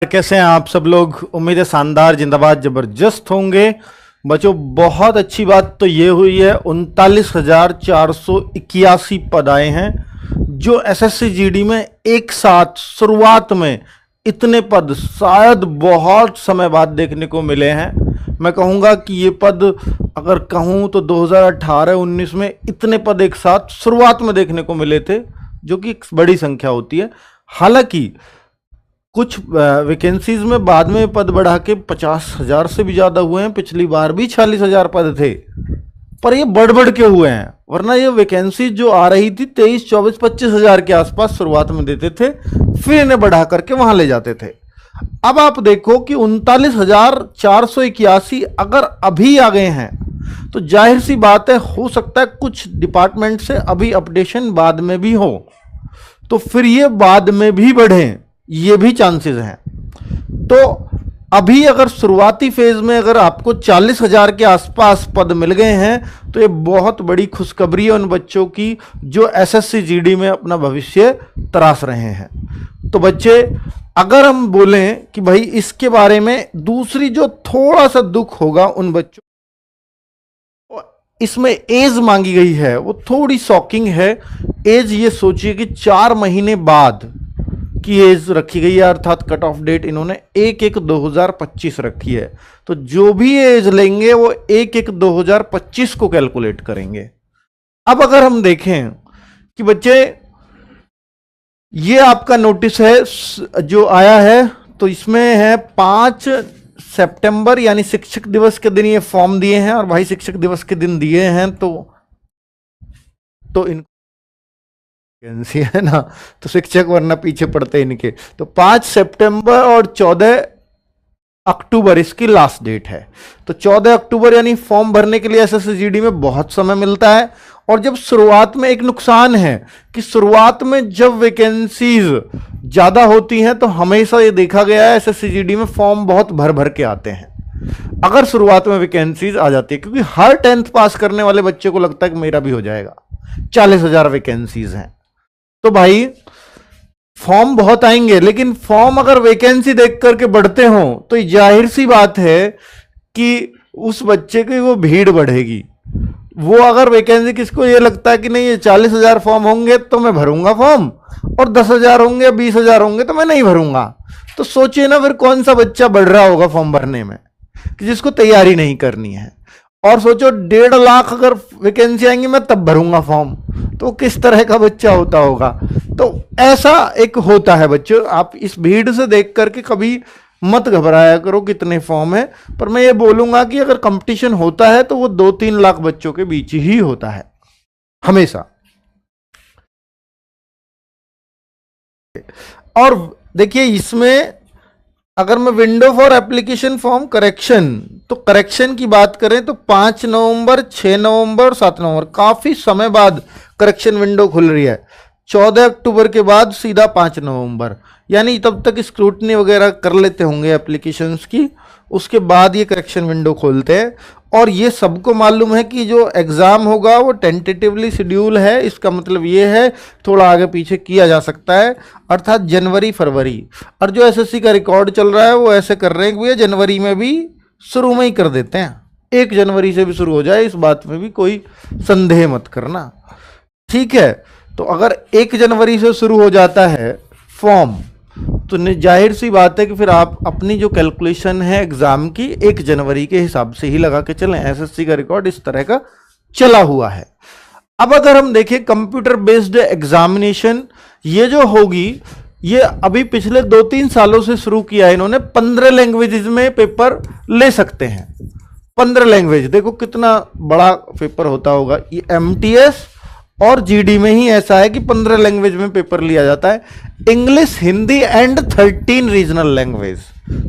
कैसे हैं आप सब लोग। उम्मीद है शानदार जिंदाबाद जबरदस्त होंगे। बच्चों बहुत अच्छी बात तो ये हुई है 39,481 पद आए हैं जो एसएससी जीडी में एक साथ शुरुआत में इतने पद शायद बहुत समय बाद देखने को मिले हैं। मैं कहूँगा कि ये पद अगर कहूँ तो 2018-19 में इतने पद एक साथ शुरुआत में देखने को मिले थे, जो कि एक बड़ी संख्या होती है। हालांकि कुछ वैकेंसीज में बाद में पद बढ़ा के 50,000 से भी ज़्यादा हुए हैं। पिछली बार भी 46,000 पद थे, पर ये बढ़ के हुए हैं। वरना ये वैकेंसी जो आ रही थी 23, 24, 25,000 के आसपास शुरुआत में देते थे, फिर इन्हें बढ़ा करके वहां ले जाते थे। अब आप देखो कि 39,481 अगर अभी आ गए हैं तो जाहिर सी बात है, हो सकता है कुछ डिपार्टमेंट से अभी अपडेशन बाद में भी हो, तो फिर ये बाद में भी बढ़े, ये भी चांसेस हैं। तो अभी अगर शुरुआती फेज में अगर आपको 40,000 के आसपास पद मिल गए हैं तो ये बहुत बड़ी खुशखबरी है उन बच्चों की जो एसएससी जीडी में अपना भविष्य तराश रहे हैं। तो बच्चे, अगर हम बोलें कि भाई इसके बारे में दूसरी जो थोड़ा सा दुख होगा उन बच्चों, इसमें एज मांगी गई है वो थोड़ी शॉकिंग है। एज ये सोचिए कि 4 महीने बाद की एज रखी गई है, अर्थात कट ऑफ डेट इन्होंने 1/1/2025 रखी है। तो जो भी एज लेंगे वो 1/1/2025 को कैलकुलेट करेंगे। अब अगर हम देखें कि बच्चे ये आपका नोटिस है जो आया है, तो इसमें है 5 सितंबर यानी शिक्षक दिवस के दिन ये फॉर्म दिए हैं। और भाई शिक्षक दिवस के दिन दिए हैं तो इन वैकेंसी है ना, तो शिक्षक वरना पीछे पड़ते इनके। तो 5 सितंबर और 14 अक्टूबर इसकी लास्ट डेट है। तो 14 अक्टूबर यानी फॉर्म भरने के लिए एसएससी जीडी में बहुत समय मिलता है। और जब शुरुआत में एक नुकसान है कि शुरुआत में जब वैकेंसीज ज्यादा होती हैं तो हमेशा ये देखा गया है एसएससी जीडी में फॉर्म बहुत भर के आते हैं अगर शुरुआत में वैकेंसीज आ जाती है, क्योंकि हर 10th पास करने वाले बच्चे को लगता है कि मेरा भी हो जाएगा। 40,000 वैकेंसीज हैं तो भाई फॉर्म बहुत आएंगे, लेकिन फॉर्म अगर वैकेंसी देख करके बढ़ते हो तो जाहिर सी बात है कि उस बच्चे की वो भीड़ बढ़ेगी। वो अगर वैकेंसी, किसको ये लगता है कि नहीं ये 40,000 फॉर्म होंगे तो मैं भरूंगा फॉर्म, और 10,000 होंगे 20,000 होंगे तो मैं नहीं भरूंगा। तो सोचिए ना फिर कौन सा बच्चा बढ़ रहा होगा फॉर्म भरने में कि जिसको तैयारी नहीं करनी है। और सोचो 1.5 लाख अगर वैकेंसी आएंगी मैं तब भरूंगा फॉर्म, तो किस तरह का बच्चा होता होगा। तो ऐसा एक होता है बच्चों, आप इस भीड़ से देख करके कभी मत घबराया करो कितने फॉर्म है। पर मैं ये बोलूंगा कि अगर कंपटीशन होता है तो वो 2-3 लाख बच्चों के बीच ही होता है हमेशा। और देखिए इसमें अगर मैं window for application form correction, तो करेक्शन की बात करें तो 5 नवंबर, 6 नवंबर, 7 नवंबर, काफी समय बाद करेक्शन विंडो खुल रही है। 14 अक्टूबर के बाद सीधा 5 नवंबर, यानी तब तक स्क्रूटनी वगैरह कर लेते होंगे एप्लीकेशंस की, उसके बाद ये करेक्शन विंडो खोलते हैं। और ये सबको मालूम है कि जो एग्ज़ाम होगा वो टेंटेटिवली शेड्यूल है। इसका मतलब ये है थोड़ा आगे पीछे किया जा सकता है, अर्थात जनवरी फरवरी। और जो एसएससी का रिकॉर्ड चल रहा है वो ऐसे कर रहे हैं कि भैया जनवरी में भी शुरू में ही कर देते हैं, 1 जनवरी से भी शुरू हो जाए, इस बात में भी कोई संदेह मत करना, ठीक है। तो अगर 1 जनवरी से शुरू हो जाता है फॉर्म तो जाहिर सी बात है कि फिर आप अपनी जो कैलकुलेशन है एग्जाम की 1 जनवरी के हिसाब से ही लगा के चलें। एसएससी का रिकॉर्ड इस तरह का चला हुआ है। अब अगर हम देखें कंप्यूटर बेस्ड एग्जामिनेशन, ये जो होगी ये अभी पिछले 2-3 सालों से शुरू किया है इन्होंने। 15 लैंग्वेजेस में पेपर ले सकते हैं। 15 लैंग्वेज, देखो कितना बड़ा पेपर होता होगा। ये एमटीएस और जीडी में ही ऐसा है कि 15 लैंग्वेज में पेपर लिया जाता है। English, Hindi and 13 regional language,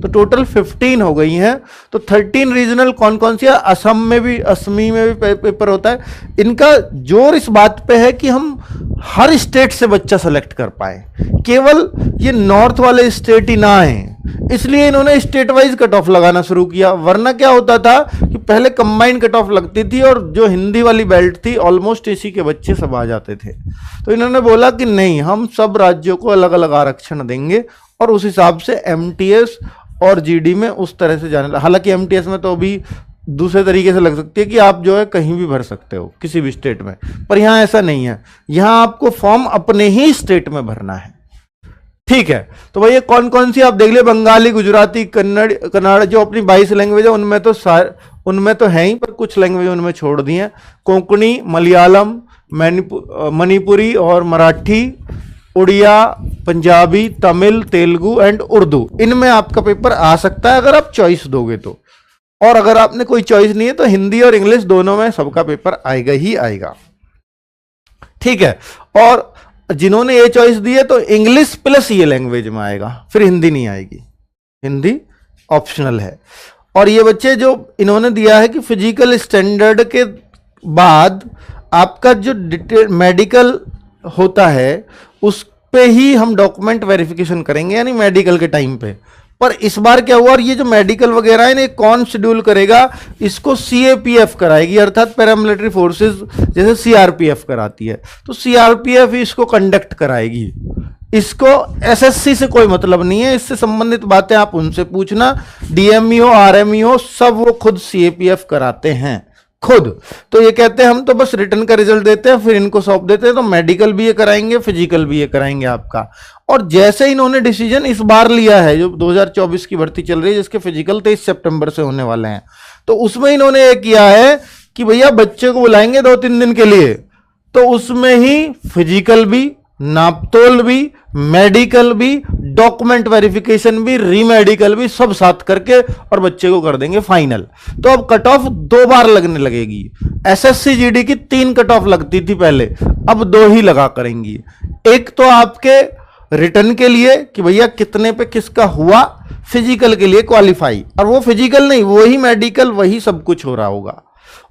तो टोटल 15 हो गई हैं। तो 13 रीजनल कौन कौन सी है? असम में भी, असमी में भी पेपर होता है। इनका जोर इस बात पे है कि हम हर स्टेट से बच्चा सेलेक्ट कर पाए, केवल ये नॉर्थ वाले स्टेट ही ना आए इसलिए इन्होंने स्टेट वाइज कट ऑफ लगाना शुरू किया। वरना क्या होता था कि पहले कंबाइंड कट ऑफ लगती थी और जो हिंदी वाली बेल्ट थी ऑलमोस्ट इसी के बच्चे सब आ जाते थे। तो इन्होंने बोला कि नहीं, हम सब राज्यों को अलग अलग आरक्षण देंगे और उस हिसाब से एमटीएस और जीडी में उस तरह से जाने। हालांकि एमटीएस में तो अभी दूसरे तरीके से लग सकती है कि आप जो है कहीं भी भर सकते हो किसी भी स्टेट में, पर यहां ऐसा नहीं है। यहां आपको फॉर्म अपने ही स्टेट में भरना है। ठीक है, तो भैया कौन कौन सी आप देख ले, बंगाली, गुजराती, कन्नड़ जो अपनी 22 लैंग्वेज है उनमें तो है ही, पर कुछ लैंग्वेज उनमें छोड़ दी हैं। कोंकणी, मलयालम, मणिपुरी और मराठी, उड़िया, पंजाबी, तमिल, तेलुगु एंड उर्दू, इनमें आपका पेपर आ सकता है अगर आप चॉइस दोगे तो। और अगर आपने कोई चॉइस नहीं है तो हिंदी और इंग्लिश दोनों में सबका पेपर आएगा ही आएगा। ठीक है, और जिन्होंने ये चॉइस दी है तो इंग्लिश प्लस ये लैंग्वेज में आएगा, फिर हिंदी नहीं आएगी, हिंदी ऑप्शनल है। और ये बच्चे जो इन्होंने दिया है कि फिजिकल स्टैंडर्ड के बाद आपका जो डिटेल मेडिकल होता है उस पे ही हम डॉक्यूमेंट वेरिफिकेशन करेंगे, यानी मेडिकल के टाइम पे। पर इस बार क्या हुआ, और ये जो मेडिकल वगैरह है इन्हें कौन शेड्यूल करेगा, इसको सीएपीएफ कराएगी, अर्थात पैरामिलिट्री फोर्सेस जैसे सीआरपीएफ कराती है, तो सीआरपीएफ ही इसको कंडक्ट कराएगी। इसको एसएससी से कोई मतलब नहीं है, इससे संबंधित बातें आप उनसे पूछना। डीएमईओ, आरएमईओ सब वो खुद सीएपीएफ कराते हैं खुद। तो ये कहते हैं हम तो बस रिटर्न का रिजल्ट देते हैं फिर इनको सौंप देते हैं, तो मेडिकल भी ये कराएंगे, फिजिकल भी ये कराएंगे आपका। और जैसे इन्होंने डिसीजन इस बार लिया है, जो 2024 की भर्ती चल रही है जिसके फिजिकल 23 सितंबर से होने वाले हैं, तो उसमें इन्होंने ये किया है कि भैया बच्चे को बुलाएंगे 2-3 दिन के लिए, तो उसमें ही फिजिकल भी, नापतोल भी, मेडिकल भी, डॉक्यूमेंट वेरिफिकेशन भी, रीमेडिकल भी, सब साथ करके और बच्चे को कर देंगे फाइनल। तो अब कट ऑफ 2 बार लगने लगेगी। एसएससी जीडी की 3 कट ऑफ लगती थी पहले, अब 2 ही लगा करेंगी। एक तो आपके रिटर्न के लिए कि भैया कितने पे किसका हुआ, फिजिकल के लिए क्वालिफाई, और वो फिजिकल नहीं, वही मेडिकल, वही सब कुछ हो रहा होगा।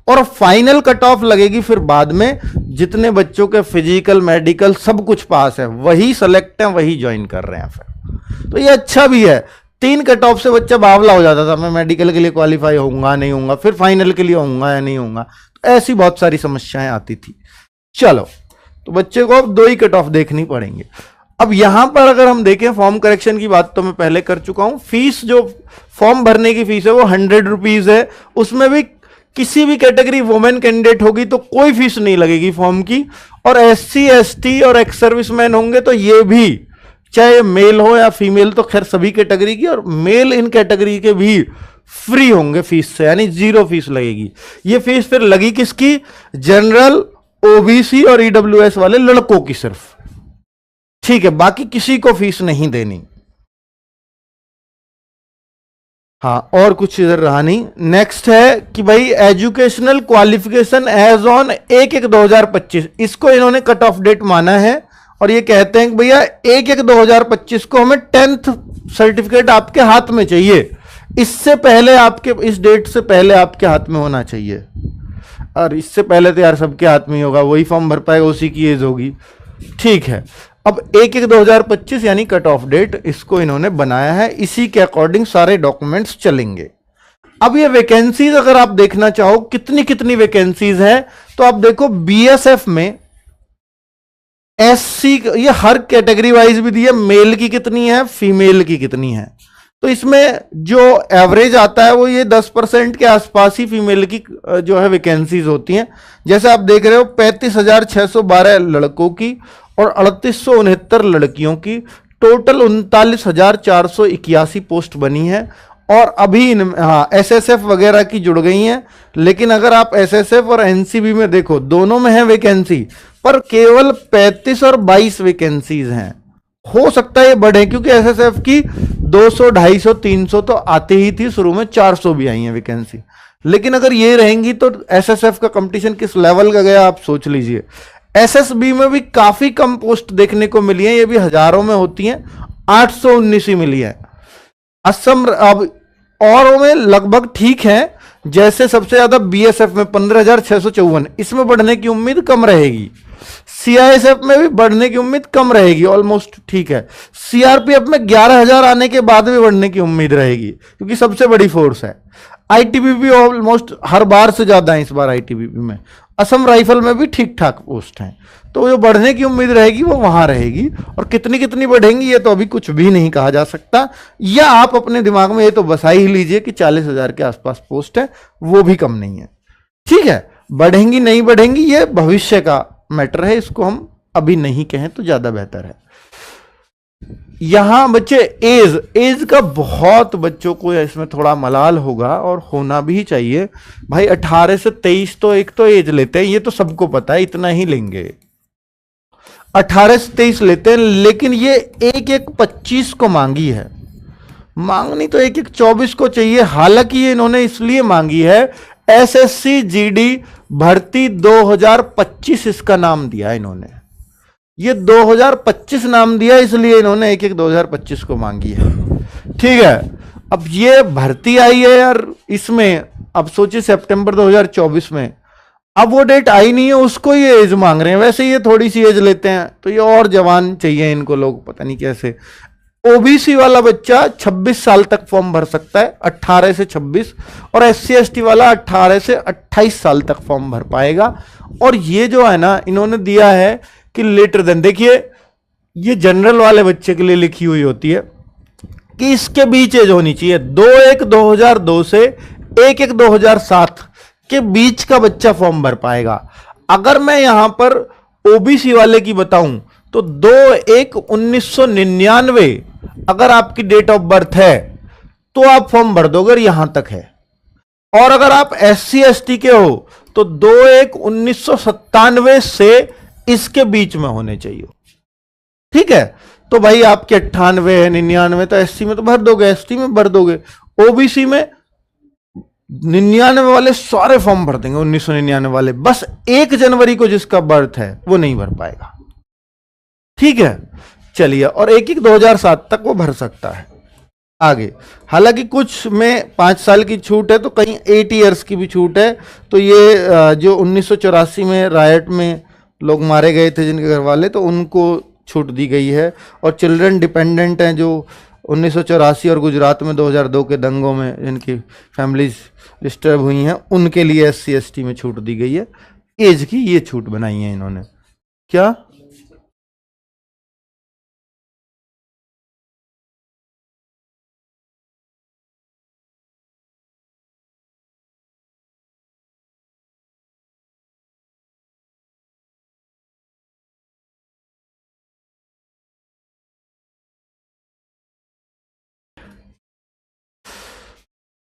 और फाइनल कट ऑफ लगेगी फिर बाद में, जितने बच्चों के फिजिकल मेडिकल सब कुछ पास है वही सेलेक्ट है, वही ज्वाइन कर रहे हैं फिर। तो ये अच्छा भी है। 3 कट ऑफ से बच्चा बावला हो जाता था, मैं मेडिकल के लिए क्वालिफाई होऊंगा नहीं होऊंगा, फिर फाइनल के लिए होऊंगा या नहीं होऊंगा, तो ऐसी बहुत सारी समस्याएं आती थी। चलो, तो बच्चे को अब 2 ही कट ऑफ देखनी पड़ेंगे। अब यहां पर अगर हम देखें फॉर्म करेक्शन की बात तो मैं पहले कर चुका हूं। फीस, जो फॉर्म भरने की फीस है वो 100 रुपीज है। उसमें भी किसी भी कैटेगरी वुमेन कैंडिडेट होगी तो कोई फीस नहीं लगेगी फॉर्म की, और एससी, एसटी और एक्स सर्विसमैन होंगे तो ये भी, चाहे मेल हो या फीमेल, तो खैर सभी कैटेगरी की, और मेल इन कैटेगरी के भी फ्री होंगे फीस से, यानी 0 फीस लगेगी। ये फीस फिर लगी किसकी, जनरल, ओबीसी और ईडब्ल्यूएस वाले लड़कों की सिर्फ। ठीक है, बाकी किसी को फीस नहीं देनी। हाँ, और कुछ इधर रहा नहीं। नेक्स्ट है कि भाई एजुकेशनल क्वालिफिकेशन एज ऑन 1/1/2025, इसको इन्होंने कट ऑफ डेट माना है और ये कहते हैं कि भैया 1/1/2025 को हमें 10th सर्टिफिकेट आपके हाथ में चाहिए। इससे पहले आपके, इस डेट से पहले आपके हाथ में होना चाहिए। और इससे पहले तो यार सबके हाथ में ही होगा, वही फॉर्म भर पाएगा, उसी की एज होगी। ठीक है, अब 1/1/2025 यानी कट ऑफ डेट इसको इन्होंने बनाया है, इसी के अकॉर्डिंग सारे डॉक्यूमेंट्स चलेंगे। अब ये वैकेंसीज अगर आप देखना चाहो कितनी कितनी वैकेंसीज है, तो आप देखो बीएसएफ में एससी, ये हर कैटेगरी वाइज भी दी है, मेल की कितनी है, फीमेल की कितनी है। तो इसमें जो एवरेज आता है वो ये 10% के आसपास ही फीमेल की जो है वैकेंसीज होती हैं। जैसे आप देख रहे हो 35,612 लड़कों की और 3869 लड़कियों की, टोटल 39,481 पोस्ट बनी है। और अभी एसएसएफ वगैरह की जुड़ गई हैं, लेकिन अगर आप एसएसएफ और एनसीबी में देखो दोनों में है वैकेंसी, पर केवल 35 और 22 वैकेंसीज हैं। हो सकता है ये बढ़े, क्योंकि एसएसएफ की 200, 250, 300 तो आती ही थी, शुरू में 400 भी आई है वैकेंसी। लेकिन अगर ये रहेंगी तो एसएसएफ का कंपटीशन किस लेवल का गया आप सोच लीजिए। एसएसबी में भी काफी कम पोस्ट देखने को मिली है, ये भी हजारों में होती हैं, 819 ही मिली है। असम अब और में लगभग ठीक है, जैसे सबसे ज्यादा बीएसएफ में 15,654, इसमें बढ़ने की उम्मीद कम रहेगी। सीआईएसएफ में भी बढ़ने की उम्मीद कम रहेगी, ऑलमोस्ट ठीक है। सीआरपीएफ में 11,000 आने के बाद भी बढ़ने की उम्मीद रहेगी क्योंकि सबसे बड़ी फोर्स है। आईटीबीपी ऑलमोस्ट हर बार से ज्यादा है इस बार आईटीबीपी में। असम राइफल में भी ठीक ठाक पोस्ट हैं, तो जो बढ़ने की उम्मीद रहेगी वो वहां रहेगी। और कितनी कितनी बढ़ेंगी ये तो अभी कुछ भी नहीं कहा जा सकता, या आप अपने दिमाग में ये तो बसा ही लीजिए कि 40,000 के आसपास पोस्ट है, वो भी कम नहीं है। ठीक है, बढ़ेंगी नहीं बढ़ेंगी ये भविष्य का मैटर है, इसको हम अभी नहीं कहें तो ज्यादा बेहतर है। यहां बच्चे एज का बहुत बच्चों को इसमें थोड़ा मलाल होगा और होना भी चाहिए भाई। 18 से 23 तो एक तो एज लेते हैं, ये तो सबको पता है, इतना ही लेंगे। 18 से 23 लेते हैं, लेकिन ये एक 25 को मांगी है, मांगनी तो एक 24 को चाहिए। हालांकि ये इन्होंने इसलिए मांगी है, एसएससी जीडी भर्ती 2025 इसका नाम दिया इन्होंने, ये 2025 नाम दिया इसलिए इन्होंने एक 2025 को मांगी है। ठीक है, अब ये भर्ती आई है यार इसमें, अब सोचिए सितंबर 2024 में, अब वो डेट आई नहीं है, उसको ये एज मांग रहे हैं। वैसे ये थोड़ी सी एज लेते हैं तो ये और जवान चाहिए इनको, लोग पता नहीं कैसे। ओबीसी वाला बच्चा 26 साल तक फॉर्म भर सकता है, 18 से 26, और एससी एसटी वाला 18 से 28 साल तक फॉर्म भर पाएगा। और ये जो है ना इन्होंने दिया है कि लेटर देन, देखिए ये जनरल वाले बच्चे के लिए लिखी हुई होती है कि इसके बीच एज होनी चाहिए 2/1/2002 से 1/1/2007 के बीच का बच्चा फॉर्म भर पाएगा। अगर मैं यहां पर ओबीसी वाले की बताऊं तो 2/1/1999 अगर आपकी डेट ऑफ बर्थ है तो आप फॉर्म भर दोगे, यहां तक है। और अगर आप SC ST के हो तो 2/1/1997 से इसके बीच में होने चाहिए। ठीक है, तो भाई आपके 98 है, 99 तो SC में तो भर दोगे, ST में भर दोगे। ओबीसी में 99 वाले सारे फॉर्म भर देंगे, 1999 वाले, बस 1 जनवरी को जिसका बर्थ है वो नहीं भर पाएगा। ठीक है, चलिए, और 1/1/2007 तक वो भर सकता है आगे। हालांकि कुछ में 5 साल की छूट है, तो कहीं 8 ईयर्स की भी छूट है। तो ये जो 1984 में रायट में लोग मारे गए थे जिनके घर वाले, तो उनको छूट दी गई है। और चिल्ड्रन डिपेंडेंट हैं जो 1984 और गुजरात में 2002 के दंगों में जिनकी फैमिलीज डिस्टर्ब हुई हैं, उनके लिए SC ST में छूट दी गई है। एज की ये छूट बनाई है इन्होंने। क्या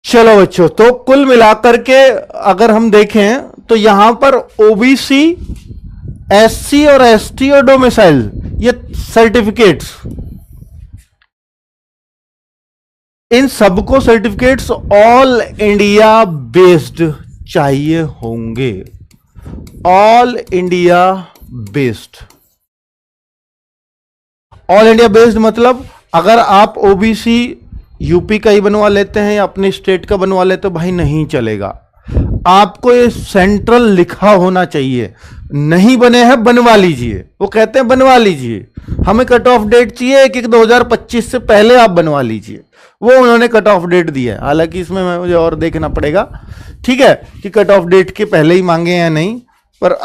चलो बच्चों, तो कुल मिलाकर के अगर हम देखें तो यहां पर ओबीसी, SC और ST और डोमिसाइल, ये सर्टिफिकेट्स, इन सबको सर्टिफिकेट्स ऑल इंडिया बेस्ड चाहिए होंगे। All India based, all India based मतलब अगर आप ओबीसी यूपी का ही बनवा लेते हैं या अपने स्टेट का बनवा लेते हो, भाई नहीं चलेगा। आपको ये सेंट्रल लिखा होना चाहिए। नहीं बने हैं बनवा लीजिए, वो कहते हैं बनवा लीजिए, हमें कट ऑफ डेट चाहिए 1/1/2025 से पहले आप बनवा लीजिए। वो उन्होंने कट ऑफ डेट दी है, हालांकि इसमें मुझे और देखना पड़ेगा, ठीक है, कि कट ऑफ डेट के पहले ही मांगे या नहीं। पर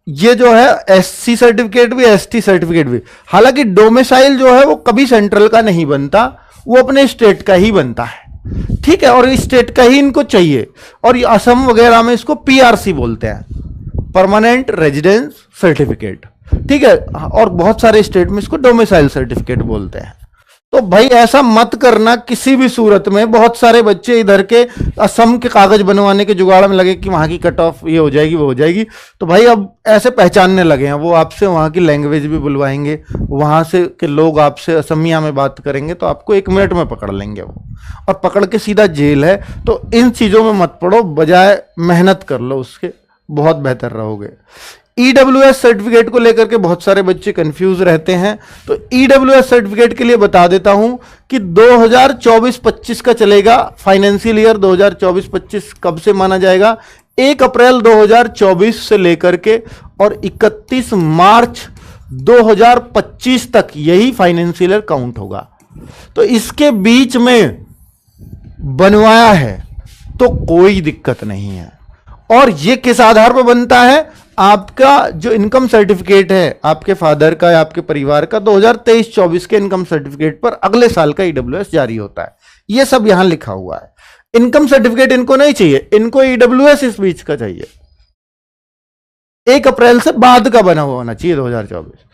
ये जो है SC सर्टिफिकेट भी, ST सर्टिफिकेट भी, हालांकि डोमिसाइल जो है वो कभी सेंट्रल का नहीं बनता, वो अपने स्टेट का ही बनता है। ठीक है, और स्टेट का ही इनको चाहिए। और असम वगैरह में इसको PRC बोलते हैं, परमानेंट रेजिडेंस सर्टिफिकेट। ठीक है, और बहुत सारे स्टेट में इसको डोमिसाइल सर्टिफिकेट बोलते हैं। तो भाई ऐसा मत करना किसी भी सूरत में। बहुत सारे बच्चे इधर के असम के कागज बनवाने के जुगाड़ में लगे कि वहां की कट ऑफ ये हो जाएगी वो हो जाएगी, तो भाई अब ऐसे पहचानने लगे हैं। वो आपसे वहां की लैंग्वेज भी बुलवाएंगे, वहां से के लोग आपसे असमिया में बात करेंगे, तो आपको 1 मिनट में पकड़ लेंगे वो, और पकड़ के सीधा जेल है। तो इन चीजों में मत पड़ो, बजाय मेहनत कर लो उसके, बहुत बेहतर रहोगे। EWS सर्टिफिकेट को लेकर के बहुत सारे बच्चे कंफ्यूज रहते हैं, तो EWS सर्टिफिकेट के लिए बता देता हूं कि 2024-25 का चलेगा। फाइनेंशियल ईयर 2024-25 कब से माना जाएगा? 1 अप्रैल 2024 से लेकर के और 31 मार्च 2025 तक यही फाइनेंशियल ईयर काउंट होगा। तो इसके बीच में बनवाया है तो कोई दिक्कत नहीं है। और ये किस आधार पर बनता है? आपका जो इनकम सर्टिफिकेट है आपके फादर का या आपके परिवार का 2023-24 के इनकम सर्टिफिकेट पर अगले साल का ईडब्ल्यूएस जारी होता है। ये सब यहां लिखा हुआ है। इनकम सर्टिफिकेट इनको नहीं चाहिए, इनको ईडब्ल्यूएस इस बीच का चाहिए। 1 अप्रैल से बाद का बना हुआ होना चाहिए 2024।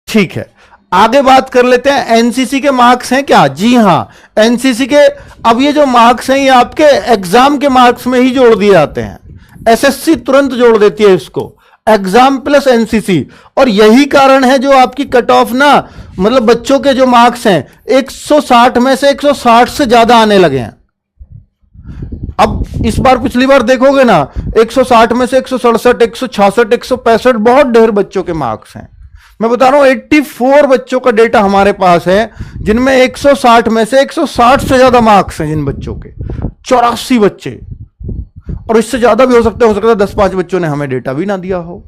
ठीक है, आगे बात कर लेते हैं। एनसीसी के मार्क्स हैं क्या? जी हां, एनसीसी के अब ये जो मार्क्स हैं ये आपके एग्जाम के मार्क्स में ही जोड़ दिए जाते हैं। एसएससी तुरंत जोड़ देती है इसको, एग्जाम प्लस एनसीसी। और यही कारण है जो आपकी कट ऑफ ना, मतलब बच्चों के जो मार्क्स हैं 160 में से 160 से ज्यादा आने लगे हैं। अब इस बार पिछली बार देखोगे ना 160 में से 167, 166, 165 बहुत ढेर बच्चों के मार्क्स हैं। मैं बता रहा हूं 84 बच्चों का डेटा हमारे पास है जिनमें 160 में से 160 से ज्यादा मार्क्स हैं। जिन बच्चों के 84 बच्चे, और इससे ज्यादा भी हो सकता है 10-5 बच्चों ने हमें डेटा भी ना दिया हो।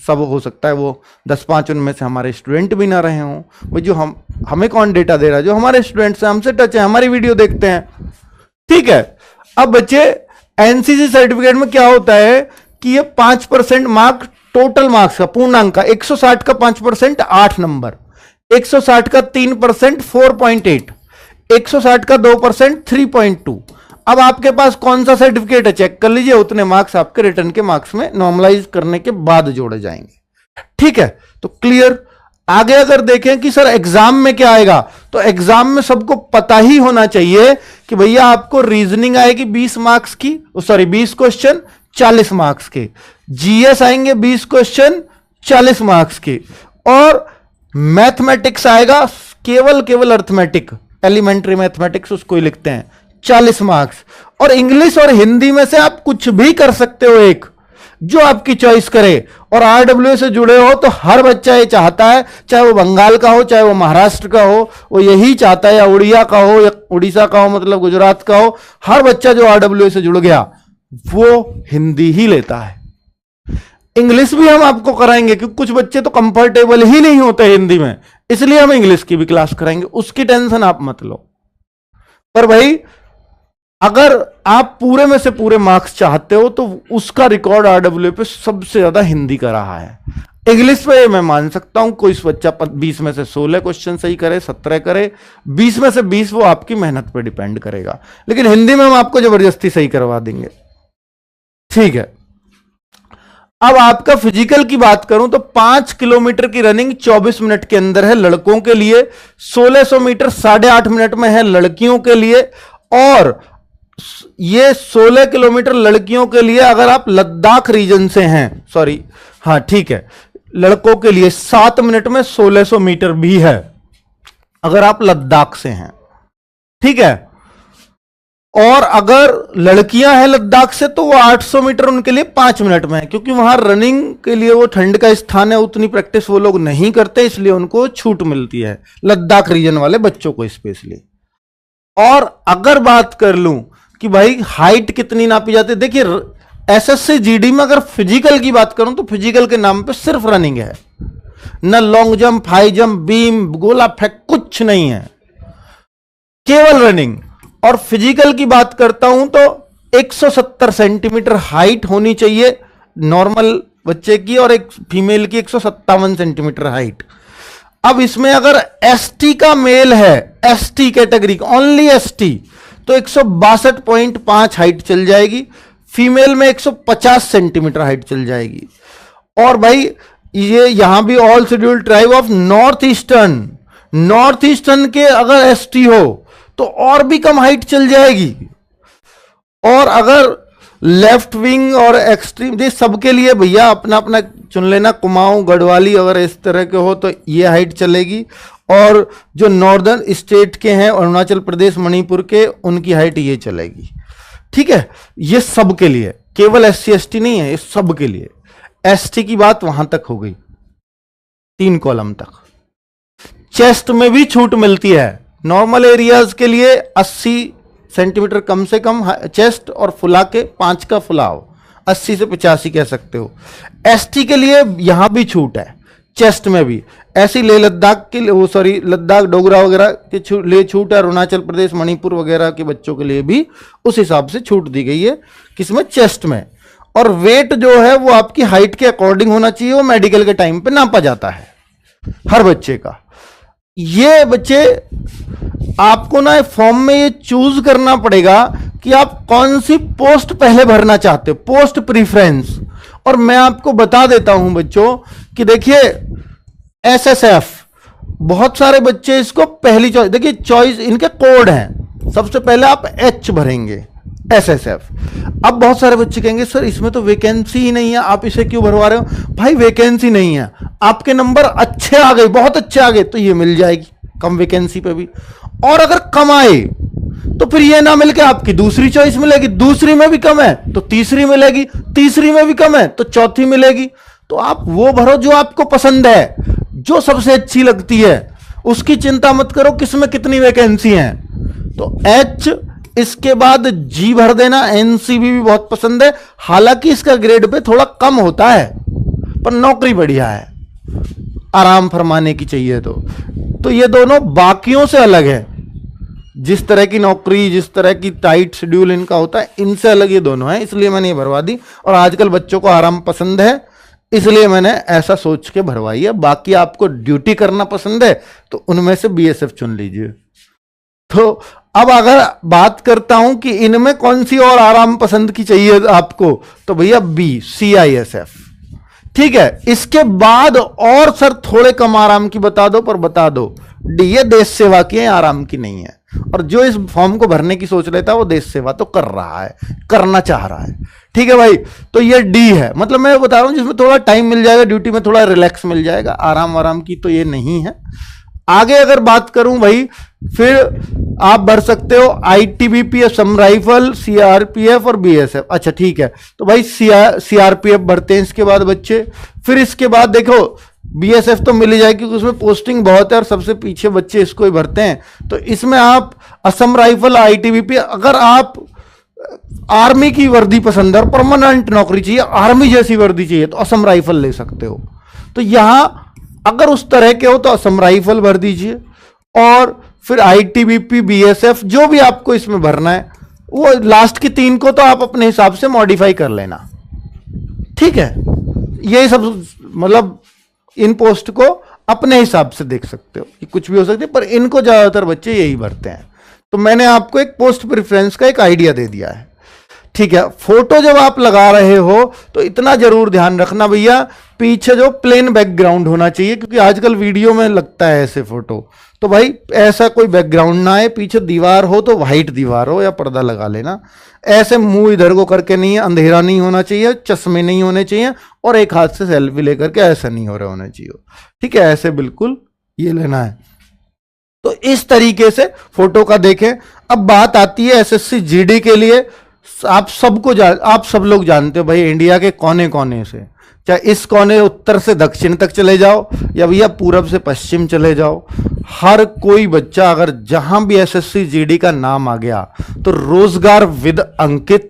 सब हो सकता है वो 10-5 उनमें से हमारे स्टूडेंट भी ना रहे हों। भाई जो हमें कौन डेटा दे रहा है? जो हमारे स्टूडेंट्स हैं, हमसे टच है, हमारी वीडियो देखते हैं। ठीक है, अब बच्चे एनसीसी सर्टिफिकेट में क्या होता है कि ये 5% मार्क टोटल मार्क्स का पूर्णांक का, 160 का 5% 8 नंबर, 160 का 3% 4.8, 160 का 2% 3.2। अब आपके पास कौन सा सर्टिफिकेट है चेक कर लीजिए। उतने मार्क्स आपके रिटर्न के मार्क्स में नॉर्मलाइज करने के बाद जोड़े जाएंगे। ठीक है, तो क्लियर। आगे अगर देखें कि सर एग्जाम में क्या आएगा, तो एग्जाम में सबको पता ही होना चाहिए कि भैया आपको रीजनिंग आएगी 20 मार्क्स की, 20 क्वेश्चन 40 मार्क्स के। जीएस आएंगे 20 क्वेश्चन 40 मार्क्स के। और मैथमेटिक्स आएगा केवल अर्थमेटिक, एलिमेंट्री मैथमेटिक्स उसको ही लिखते हैं, 40 मार्क्स। और इंग्लिश और हिंदी में से आप कुछ भी कर सकते हो, एक जो आपकी चॉइस करे। और आरडब्ल्यू से जुड़े हो तो हर बच्चा ये चाहता है, चाहे वो बंगाल का हो, चाहे वो महाराष्ट्र का हो, वो यही चाहता है, या उड़िया का हो, या उड़ीसा का हो, मतलब गुजरात का हो। हर बच्चा जो आरडब्ल्यू से जुड़ गया वो हिंदी ही लेता है। इंग्लिश भी हम आपको कराएंगे क्योंकि कुछ बच्चे तो कंफर्टेबल ही नहीं होते हिंदी में, इसलिए हम इंग्लिश की भी क्लास कराएंगे, उसकी टेंशन आप मत लो। पर भाई अगर आप पूरे में से पूरे मार्क्स चाहते हो तो उसका रिकॉर्ड आरडब्ल्यू पे सबसे ज्यादा हिंदी का रहा है। इंग्लिश पे मैं मान सकता हूं कोई बच्चा 20 में से 16 क्वेश्चन सही करे, 17 करे, 20 में से 20 वो आपकी मेहनत पे डिपेंड करेगा। लेकिन हिंदी में हम आपको जबरदस्ती सही करवा देंगे। ठीक है, अब आपका फिजिकल की बात करूं तो 5 किलोमीटर की रनिंग 24 मिनट के अंदर है लड़कों के लिए, 1600 मीटर 8.5 मिनट में है लड़कियों के लिए। और ये 16 किलोमीटर लड़कियों के लिए अगर आप लद्दाख रीजन से हैं, सॉरी हाँ ठीक है, लड़कों के लिए 7 मिनट में 1600 मीटर भी है अगर आप लद्दाख से हैं। ठीक है, और अगर लड़कियां हैं लद्दाख से तो वो 800 मीटर उनके लिए 5 मिनट में है, क्योंकि वहां रनिंग के लिए वो ठंड का स्थान है, उतनी प्रैक्टिस वो लोग नहीं करते, इसलिए उनको छूट मिलती है लद्दाख रीजन वाले बच्चों को स्पेशली। और अगर बात कर लूं कि भाई हाइट कितनी नापी जाती है, देखिए एसएससी जीडी में अगर फिजिकल की बात करूं तो फिजिकल के नाम पे सिर्फ रनिंग है, न long jump, high jump, beam, गोला फेंक, कुछ नहीं है, केवल रनिंग। और फिजिकल की बात करता हूं तो 170 सेंटीमीटर हाइट होनी चाहिए नॉर्मल बच्चे की, और एक फीमेल की 157 सेंटीमीटर हाइट। अब इसमें अगर एसटी का मेल है, एसटी कैटेगरी ओनली एसटी, तो 162.5 हाइट चल जाएगी, फीमेल में 150 सेंटीमीटर हाइट चल जाएगी। और भाई ये यहां भी all scheduled tribe of north eastern के अगर एसटी हो तो और भी कम हाइट चल जाएगी। और अगर लेफ्ट विंग और एक्सट्रीम, ये सबके लिए भैया अपना अपना चुन लेना, कुमाऊं, गढ़वाली अगर इस तरह के हो तो ये हाइट चलेगी। और जो नॉर्दर्न स्टेट के हैं, अरुणाचल प्रदेश, मणिपुर के, उनकी हाइट ये चलेगी। ठीक है, ये सब के लिए, केवल एससी एसटी नहीं है, ये सब के लिए। एसटी की बात वहां तक हो गई, 3 कॉलम तक। चेस्ट में भी छूट मिलती है, नॉर्मल एरियाज के लिए 80 सेंटीमीटर कम से कम चेस्ट, और फुला के 5 का फुलाव 80 से 85 कह सकते हो। एसटी के लिए यहां भी छूट है, चेस्ट में भी। ऐसी लेह लद्दाख के लिए, वो सॉरी लद्दाख डोगरा वगैरह के लिए छूट है, अरुणाचल प्रदेश मणिपुर वगैरह के बच्चों के लिए भी उस हिसाब से छूट दी गई है, किसमें, चेस्ट में। और वेट जो है वो आपकी हाइट के अकॉर्डिंग होना चाहिए, वो मेडिकल के टाइम पे नापा जाता है हर बच्चे का। ये बच्चे आपको ना फॉर्म में ये चूज करना पड़ेगा कि आप कौन सी पोस्ट पहले भरना चाहते हो, पोस्ट प्रीफरेंस। और मैं आपको बता देता हूं बच्चों कि देखिए एसएसएफ, बहुत सारे बच्चे इसको पहली चॉइस, देखिए चॉइस इनके कोड हैं, सबसे पहले आप एच भरेंगे एसएसएफ। अब बहुत सारे बच्चे कहेंगे सर इसमें तो वैकेंसी ही नहीं है, आप इसे क्यों भरवा रहे हो? भाई वैकेंसी नहीं है, आपके नंबर अच्छे आ गए, बहुत अच्छे आ गए तो ये मिल जाएगी कम वैकेंसी पे भी। और अगर कम आए तो फिर ये ना मिलके आपकी दूसरी चॉइस मिलेगी, दूसरी में भी कम है तो तीसरी मिलेगी, तीसरी में भी कम है तो चौथी मिलेगी। तो आप वो भरो जो आपको पसंद है, जो सबसे अच्छी लगती है, उसकी चिंता मत करो किसमें कितनी वैकेंसी है। तो एच, इसके बाद जी भर देना। एनसीबी भी बहुत पसंद है, हालांकि इसका ग्रेड पे थोड़ा कम होता है पर नौकरी बढ़िया है, आराम फरमाने की चाहिए। तो ये दोनों बाकियों से अलग है, जिस तरह की नौकरी, जिस तरह की टाइट शेड्यूल इनका होता है, इनसे अलग ये दोनों हैं, इसलिए मैंने ये भरवा दी। और आजकल बच्चों को आराम पसंद है, इसलिए मैंने ऐसा सोच के भरवाई है। बाकी आपको ड्यूटी करना पसंद है तो उनमें से बीएसएफ चुन लीजिए। तो अब अगर बात करता हूं कि इनमें कौन सी और आराम पसंद की चाहिए आपको, तो भैया बी, सीआईएसएफ। ठीक है, इसके बाद और सर थोड़े कम आराम की बता दो, पर बता दो डी, ये देश सेवा की है, आराम की नहीं है। और जो इस फॉर्म को भरने की सोच लेता है वो देश सेवा तो कर रहा है, करना चाह रहा है। ठीक है भाई, तो ये डी है, मतलब मैं बता रहा हूं जिसमें थोड़ा टाइम मिल जाएगा, ड्यूटी में थोड़ा रिलैक्स मिल जाएगा, आराम की तो ये नहीं है। आगे अगर बात करूं भाई, फिर आप भर सकते हो आईटीबीपी, असम राइफल, सीआरपीएफ और बीएसएफ। अच्छा ठीक है, तो भाई सीआरपीएफ भरते हैं इसके बाद बच्चे। फिर इसके बाद देखो बीएसएफ तो मिल ही जाएगी क्योंकि उसमें पोस्टिंग बहुत है और सबसे पीछे बच्चे इसको ही भरते हैं। तो इसमें आप असम राइफल, आईटीबीपी, अगर आप आर्मी की वर्दी पसंद है और परमानेंट नौकरी चाहिए, आर्मी जैसी वर्दी चाहिए, तो असम राइफल ले सकते हो। तो यहां अगर उस तरह के हो तो असम राइफल भर दीजिए, और फिर आईटीबीपी, बीएसएफ, जो भी आपको इसमें भरना है, वो लास्ट की 3 को तो आप अपने हिसाब से मॉडिफाई कर लेना। ठीक है, यही सब, मतलब इन पोस्ट को अपने हिसाब से देख सकते हो कि कुछ भी हो सकती है, पर इनको ज्यादातर बच्चे यही भरते हैं। तो मैंने आपको एक पोस्ट प्रेफरेंस का एक आइडिया दे दिया है। ठीक है, फोटो जब आप लगा रहे हो तो इतना जरूर ध्यान रखना भैया, पीछे जो प्लेन बैकग्राउंड होना चाहिए, क्योंकि आजकल वीडियो में लगता है ऐसे फोटो, तो भाई ऐसा कोई बैकग्राउंड ना आए, पीछे दीवार हो तो वाइट दीवार हो या पर्दा लगा लेना। ऐसे मुंह इधर को करके नहीं है, अंधेरा नहीं होना चाहिए, चश्मे नहीं होने चाहिए, और एक हाथ से सेल्फी लेकर के ऐसा नहीं हो रहा होना चाहिए। ठीक है, ऐसे बिल्कुल ये लेना है। तो इस तरीके से फोटो का देखें। अब बात आती है एसएससी जीडी के लिए। आप सब लोग जानते हो भाई, इंडिया के कोने कोने से, चाहे इस कोने उत्तर से दक्षिण तक चले जाओ या भैया पूरब से पश्चिम चले जाओ, हर कोई बच्चा अगर जहां भी एसएससी जीडी का नाम आ गया तो रोजगार विद अंकित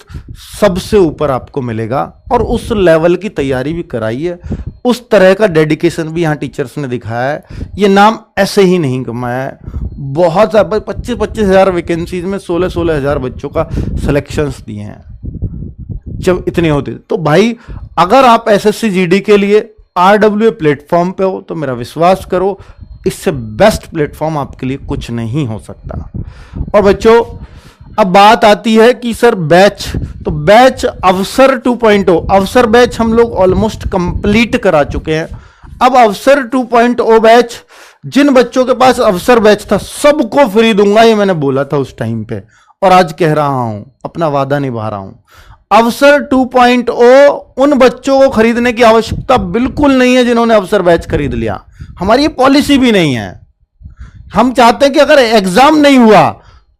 सबसे ऊपर आपको मिलेगा। और उस लेवल की तैयारी भी कराई है, उस तरह का डेडिकेशन भी यहाँ टीचर्स ने दिखाया है। ये नाम ऐसे ही नहीं कमाया है, बहुत 25-25 हज़ार वैकेंसीज में 16-16 हज़ार बच्चों का सिलेक्शंस दिए हैं जब इतने होते। तो भाई अगर आप एसएससी जीडी के लिए आरडब्ल्यूए प्लेटफॉर्म पे हो तो मेरा विश्वास करो, इससे बेस्ट प्लेटफॉर्म आपके लिए कुछ नहीं हो सकता। और बच्चों अब बात आती है कि सर बैच, तो बैच अवसर 2.0, अवसर बैच हम लोग ऑलमोस्ट कंप्लीट करा चुके हैं। अब अवसर 2.0 बैच, जिन बच्चों के पास अवसर बैच था सबको फ्री दूंगा, ये मैंने बोला था उस टाइम पे, और आज कह रहा हूं, अपना वादा निभा रहा हूं। अवसर 2.0 उन बच्चों को खरीदने की आवश्यकता बिल्कुल नहीं है जिन्होंने अवसर बैच खरीद लिया, हमारी ये पॉलिसी भी नहीं है। हम चाहते हैं कि अगर एग्जाम नहीं हुआ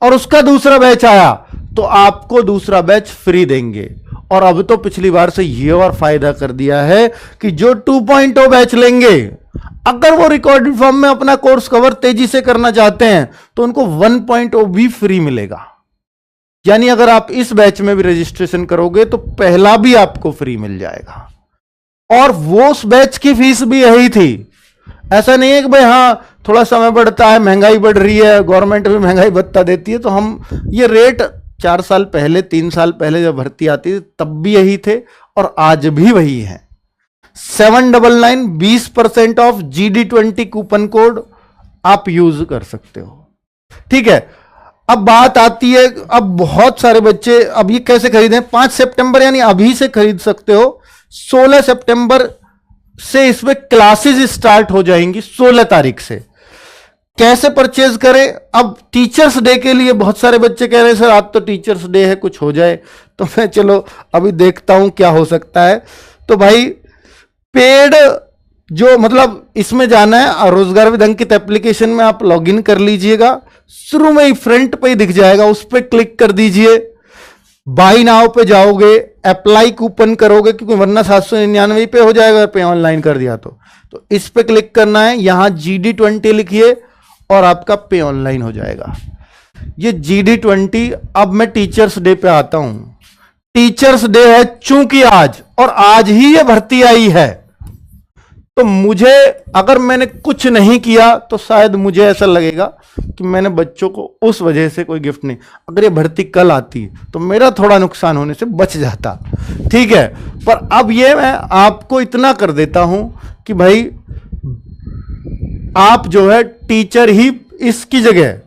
और उसका दूसरा बैच आया तो आपको दूसरा बैच फ्री देंगे। और अब तो पिछली बार से ये और फायदा कर दिया है कि जो 2.0 बैच लेंगे, अगर वो रिकॉर्डेड फॉर्म में अपना कोर्स कवर तेजी से करना चाहते हैं तो उनको 1.0 भी फ्री मिलेगा। यानी अगर आप इस बैच में भी रजिस्ट्रेशन करोगे तो पहला भी आपको फ्री मिल जाएगा। और वो उस बैच की फीस भी यही थी। ऐसा नहीं है कि भाई हाँ थोड़ा समय बढ़ता है, महंगाई बढ़ रही है, गवर्नमेंट भी महंगाई भत्ता देती है तो हम ये रेट 4 साल पहले 3 साल पहले जब भर्ती आती थी तब भी यही थे और आज भी वही है। 799 20% ऑफ GD20 कूपन कोड आप यूज कर सकते हो। ठीक है, अब बात आती है, अब बहुत सारे बच्चे अब ये कैसे खरीदें। 5 सितंबर यानी अभी से खरीद सकते हो। 16 सितंबर से इसमें क्लासेस स्टार्ट हो जाएंगी, 16 तारीख से। कैसे परचेज करें। अब टीचर्स डे के लिए बहुत सारे बच्चे कह रहे हैं सर आज तो टीचर्स डे है, कुछ हो जाए। तो मैं चलो अभी देखता हूं क्या हो सकता है। तो भाई पेड जो मतलब इसमें जाना है, रोजगार विधंकित एप्लीकेशन में आप लॉगिन कर लीजिएगा। शुरू में ही फ्रंट पे ही दिख जाएगा, उस पर क्लिक कर दीजिए। बाई नाउ पे जाओगे, अप्लाई कूपन करोगे क्योंकि वरना 799 पे हो जाएगा पे ऑनलाइन कर दिया तो इस पे क्लिक करना है। यहां GD20 लिखिए और आपका पे ऑनलाइन हो जाएगा। ये GD20। अब मैं टीचर्स डे पे आता हूं। टीचर्स डे है चूंकि आज, और आज ही ये भर्ती आई है, तो मुझे अगर मैंने कुछ नहीं किया तो शायद मुझे ऐसा लगेगा कि मैंने बच्चों को उस वजह से कोई गिफ्ट नहीं। अगर ये भर्ती कल आती तो मेरा थोड़ा नुकसान होने से बच जाता। ठीक है, पर अब ये मैं आपको इतना कर देता हूं कि भाई आप जो है टीचर ही इसकी जगह